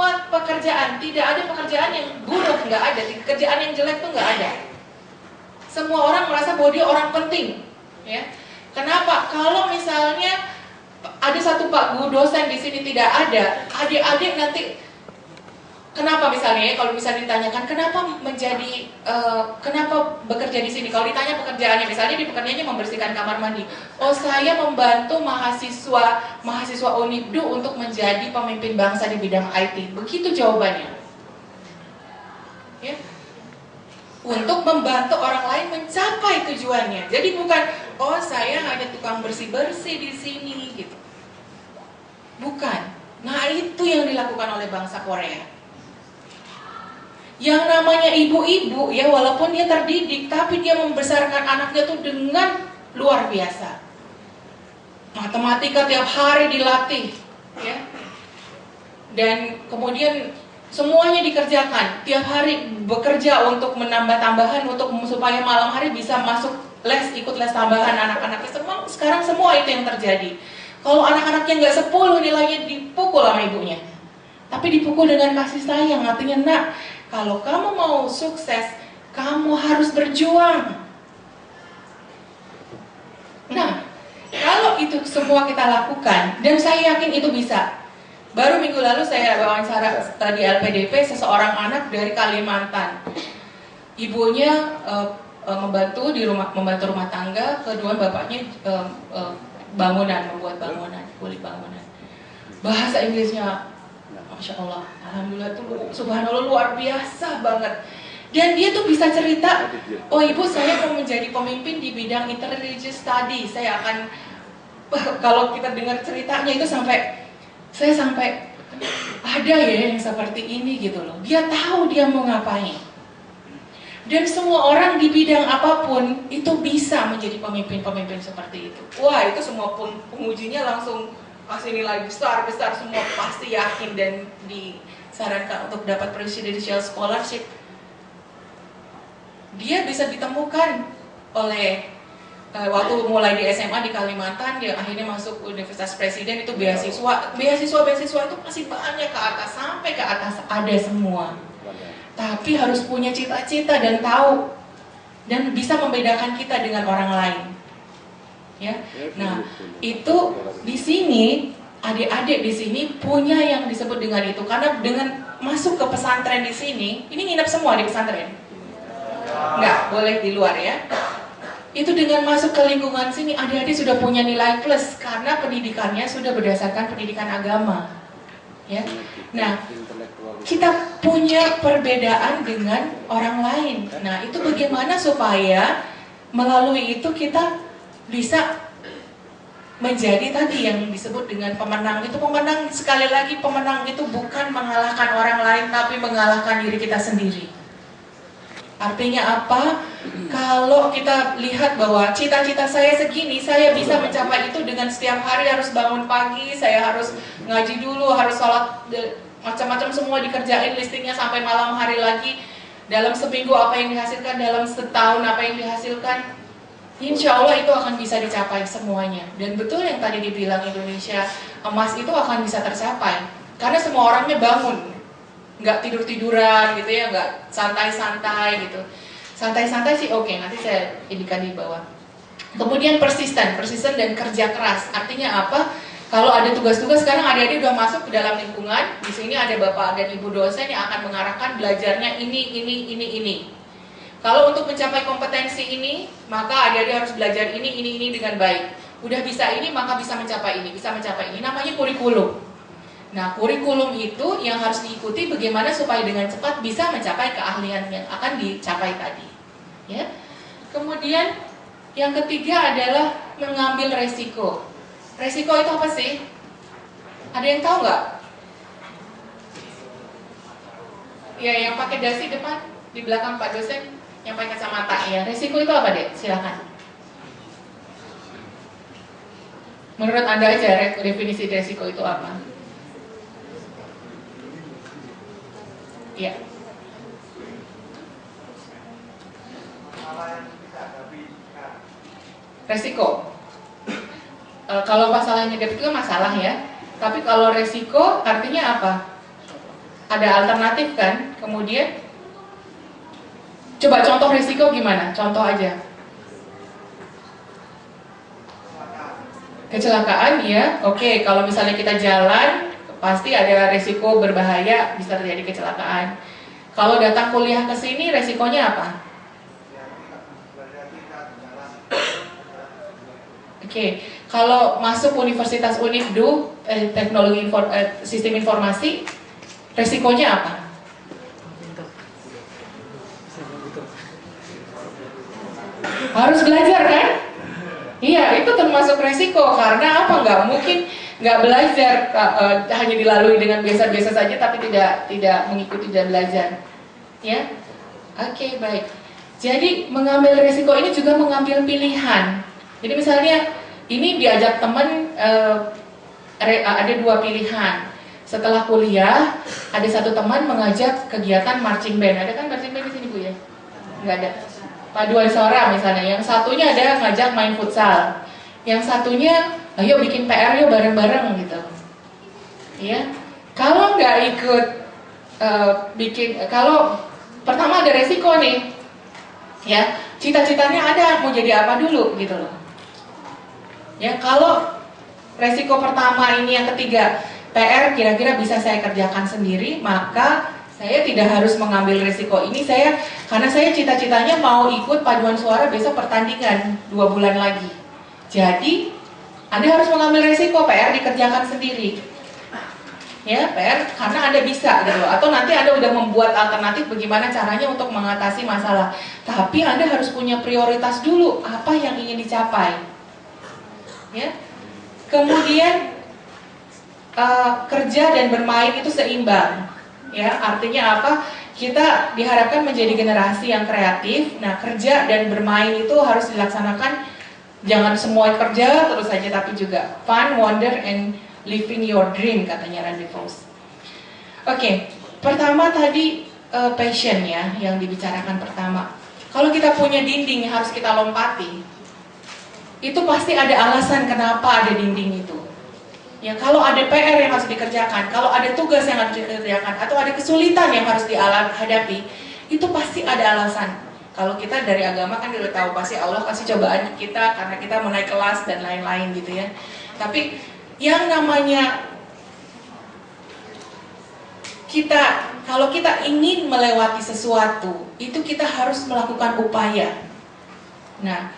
semua pekerjaan, tidak ada pekerjaan yang buruk, nggak ada. Pekerjaan yang jelek tuh nggak ada. Semua orang merasa bahwa dia orang penting, ya. Kenapa? Kalau misalnya ada satu Pak Guru dosen di sini tidak ada, adik-adik nanti kenapa misalnya? Kalau misalnya ditanyakan kenapa kenapa bekerja di sini? Kalau ditanya pekerjaannya, misalnya di pekerjaannya membersihkan kamar mandi. Oh, saya membantu mahasiswa Unibdu untuk menjadi pemimpin bangsa di bidang IT. Begitu jawabannya. Ya. Untuk membantu orang lain mencapai tujuannya. Jadi bukan, oh saya hanya tukang bersih-bersih di sini gitu. Bukan. Nah, itu yang dilakukan oleh bangsa Korea. Yang namanya ibu-ibu ya, walaupun dia terdidik, tapi dia membesarkan anaknya tuh dengan luar biasa. Matematika tiap hari dilatih, ya. Dan kemudian semuanya dikerjakan, tiap hari bekerja untuk menambah tambahan untuk supaya malam hari bisa masuk les, ikut les tambahan anak-anaknya. Sekarang semua itu yang terjadi. Kalau anak-anaknya nggak 10 nilainya dipukul sama ibunya, tapi dipukul dengan kasih sayang. Artinya, nak, kalau kamu mau sukses, kamu harus berjuang. Nah, kalau itu semua kita lakukan, dan saya yakin itu bisa. Baru minggu lalu saya wawancara di LPDP seseorang anak dari Kalimantan. Ibunya membantu rumah tangga, kedua bapaknya membuat bangunan, kulit bangunan. Bahasa Inggrisnya, Masya Allah, Alhamdulillah itu subhanallah luar biasa banget. Dan dia tuh bisa cerita, oh ibu saya mau menjadi pemimpin di bidang interreligious study. Saya akan, kalau kita dengar ceritanya itu saya sampai ada ya yang seperti ini gitu loh. Dia tahu dia mau ngapain. Dan semua orang di bidang apapun itu bisa menjadi pemimpin-pemimpin seperti itu. Wah, itu semua pengujinya langsung kasih nilai besar semua, pasti yakin dan disarankan untuk dapat presidential scholarship. Dia bisa ditemukan oleh waktu mulai di SMA di Kalimantan, dia akhirnya masuk Universitas Presiden, itu beasiswa itu masih banyak ke atas, sampai ke atas ada semua. Tapi harus punya cita-cita dan tahu dan bisa membedakan kita dengan orang lain. Ya. Nah, itu di sini adik-adik di sini punya yang disebut dengan itu, karena dengan masuk ke pesantren di sini, ini nginep semua di pesantren. Nggak boleh di luar ya. Itu dengan masuk ke lingkungan sini, adik-adik sudah punya nilai plus karena pendidikannya sudah berdasarkan pendidikan agama. Ya. Nah, kita punya perbedaan dengan orang lain. Nah, itu bagaimana supaya melalui itu kita bisa menjadi tadi yang disebut dengan pemenang. Itu pemenang, sekali lagi pemenang itu bukan mengalahkan orang lain, tapi mengalahkan diri kita sendiri. Artinya apa? Kalau kita lihat bahwa cita-cita saya segini, saya bisa mencapai itu dengan setiap hari harus bangun pagi, saya harus ngaji dulu, harus sholat, macam-macam semua dikerjain listingnya sampai malam hari lagi. Dalam seminggu apa yang dihasilkan, dalam setahun apa yang dihasilkan, insya Allah itu akan bisa dicapai semuanya. Dan betul yang tadi dibilang Indonesia emas itu akan bisa tercapai, karena semua orangnya bangun, nggak tidur-tiduran gitu ya, nggak santai-santai gitu. Santai-santai sih oke, nanti saya indikan di bawah. Kemudian persisten dan kerja keras. Artinya apa? Kalau ada tugas-tugas, sekarang adik-adik udah masuk ke dalam lingkungan. Di sini ada bapak dan ibu dosen yang akan mengarahkan belajarnya ini. Kalau untuk mencapai kompetensi ini, maka adik-adik harus belajar ini dengan baik. Udah bisa ini, maka bisa mencapai ini, Namanya kurikulum. Nah, kurikulum itu yang harus diikuti bagaimana supaya dengan cepat bisa mencapai keahlian yang akan dicapai tadi. Ya. Kemudian yang ketiga adalah mengambil resiko. Resiko itu apa sih? Ada yang tahu nggak? Ya, yang pakai dasi depan, di belakang Pak dosen, yang pakai kacamata. Ya, resiko itu apa, Dek? Silakan. Menurut Anda aja, definisi resiko itu apa? Ya. Resiko. Kalau masalahnya negatif itu masalah ya. Tapi kalau resiko artinya apa? ada alternatif kan? Kemudian coba contoh risiko gimana? Contoh aja. Kecelakaan ya, oke. Kalau misalnya kita jalan, pasti ada risiko berbahaya, bisa terjadi kecelakaan. Kalau datang kuliah ke sini, resikonya apa? Oke, kalau masuk Universitas Unifdu, sistem informasi, resikonya apa? Harus belajar kan? Iya, itu termasuk resiko karena apa? Nggak mungkin nggak belajar, hanya dilalui dengan biasa-biasa saja, tapi tidak mengikuti dan belajar. Ya, oke, baik. Jadi mengambil resiko ini juga mengambil pilihan. Jadi misalnya ini diajak teman, ada dua pilihan. Setelah kuliah, ada satu teman mengajak kegiatan marching band. Ada kan marching band di sini Bu ya? Nggak ada. Paduan suara misalnya, yang satunya ada ngajak main futsal, yang satunya ayo bikin PR yuk bareng-bareng gitu, ya. Kalau nggak ikut kalau pertama ada resiko nih, ya, cita-citanya ada mau jadi apa dulu gitu loh, ya. Kalau resiko pertama ini yang ketiga, PR kira-kira bisa saya kerjakan sendiri, maka saya tidak harus mengambil risiko ini, karena saya cita-citanya mau ikut paduan suara besok pertandingan 2 bulan lagi. Jadi, Anda harus mengambil risiko, PR dikerjakan sendiri. Ya, PR karena Anda bisa gitu. Atau nanti Anda udah membuat alternatif bagaimana caranya untuk mengatasi masalah. Tapi Anda harus punya prioritas dulu, apa yang ingin dicapai. Ya. Kemudian kerja dan bermain itu seimbang. Ya, artinya apa? Kita diharapkan menjadi generasi yang kreatif. Nah, kerja dan bermain itu harus dilaksanakan. Jangan semua kerja terus saja, tapi juga fun, wonder, and living your dream, katanya Randy Foss. Oke, pertama tadi passion ya, yang dibicarakan pertama. Kalau kita punya dinding yang harus kita lompati, itu pasti ada alasan kenapa ada dinding itu. Ya, kalau ada PR yang harus dikerjakan, kalau ada tugas yang harus dikerjakan, atau ada kesulitan yang harus dihadapi, itu pasti ada alasan. Kalau kita dari agama kan udah tahu pasti Allah kasih cobaan kita karena kita mau naik kelas dan lain-lain gitu ya. Tapi yang namanya kalau kita ingin melewati sesuatu, itu kita harus melakukan upaya. Nah,